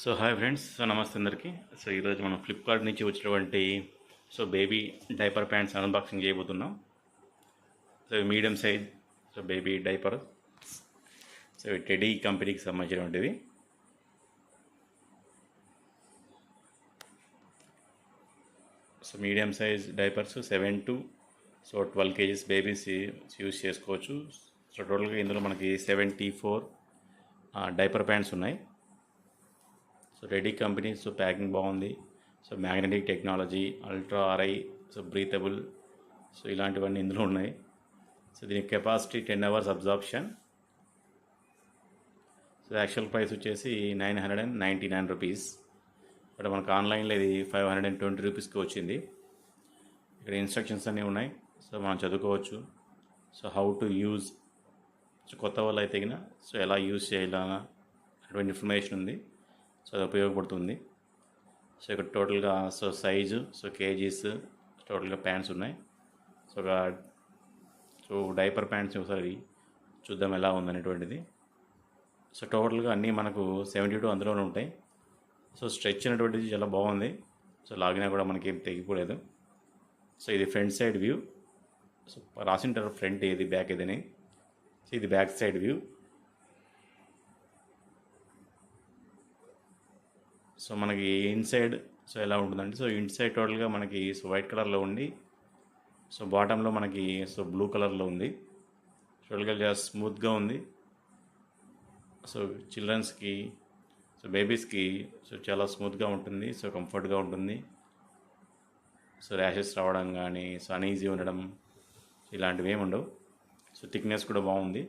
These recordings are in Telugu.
So hi friends. సో నమస్తే అందరికీ. సో ఈరోజు మనం ఫ్లిప్కార్ట్ నుంచి వచ్చినటువంటి బేబీ డైపర్ ప్యాంట్స్ అన్బాక్సింగ్ చేయబోతున్నాం. So medium size baby diaper. So teddy కంపెనీకి సంబంధించినటువంటివి. So medium size diapers 7 to 12 kgs babies use చేసుకోవచ్చు. సో టోటల్గా ఇందులో మనకి 74 డైపర్ ప్యాంట్స్ ఉన్నాయి. So ready company. So packing బాగుంది. సో మ్యాగ్నెటిక్ టెక్నాలజీ, అల్ట్రా ఆర్ఐ, సో బ్రీతబుల్, సో ఇలాంటివన్నీ ఇందులో ఉన్నాయి. సో దీని capacity 10 hours absorption. So actual price వచ్చేసి 999 రూపీస్. బట్ మనకు ఆన్లైన్లో ఇది 520 రూపీస్కి వచ్చింది. ఇక్కడ ఇన్స్ట్రక్షన్స్ అన్నీ ఉన్నాయి. సో మనం చదువుకోవచ్చు. So how to use. So కొత్త వాళ్ళు అయితే సో ఎలా యూజ్ చేయాలన్నా అటువంటి ఇన్ఫర్మేషన్ ఉంది. సో అది ఉపయోగపడుతుంది. సో ఇక్కడ టోటల్గా సైజు, కేజీస్, టోటల్గా ప్యాంట్స్ ఉన్నాయి. సో డైపర్ ప్యాంట్స్ ఒకసారి చూద్దాం ఎలా ఉందనేటువంటిది. సో టోటల్గా అన్నీ మనకు 72 అందులోనే ఉంటాయి. సో స్ట్రెచ్ అనేటువంటిది చాలా బాగుంది. సో లాగినా కూడా మనకి ఏం తెగిపోలేదు. సో ఇది ఫ్రంట్ సైడ్ వ్యూ. సో రాసింటారు ఫ్రంట్ ఏది బ్యాక్ ఏదని. సో ఇది బ్యాక్ సైడ్ వ్యూ. సో మనకి ఇన్సైడ్ ఎలా ఉంటుందంటే, సో ఇన్సైడ్ టోటల్గా మనకి వైట్ కలర్లో ఉండి, సో బాటంలో మనకి బ్లూ కలర్లో ఉంది. టోటల్గా చాలా స్మూత్గా ఉంది. సో చిల్డ్రన్స్కి, బేబీస్కి చాలా స్మూత్గా ఉంటుంది. సో కంఫర్ట్గా ఉంటుంది. సో ర్యాషెస్ రావడం కానీ, అన్ఈజీ ఉండడం ఇలాంటివి ఏమి ఉండవు. సో థిక్నెస్ కూడా బాగుంది.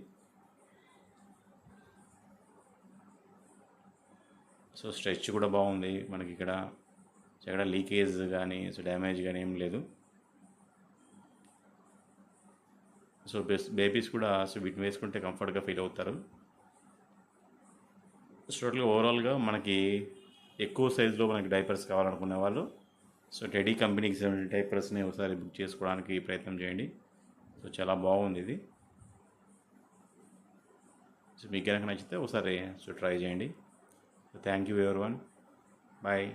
సో స్ట్రెచ్ కూడా బాగుంది. మనకి ఇక్కడ లీకేజ్ కానీ, డ్యామేజ్ కానీ ఏం లేదు. సో బేబీస్ కూడా వీటిని వేసుకుంటే కంఫర్ట్గా ఫీల్ అవుతారు. టోటల్గా ఓవరాల్గా మనకి ఎక్కువ సైజులో మనకి డైపర్స్ కావాలనుకునే వాళ్ళు టెడీ కంపెనీకి సంబంధించిన డైపర్స్ని ఒకసారి బుక్ చేసుకోవడానికి ప్రయత్నం చేయండి. సో చాలా బాగుంది ఇది. సో మీకు కనుక నచ్చితే ఒకసారి ట్రై చేయండి. Thank you everyone. Bye.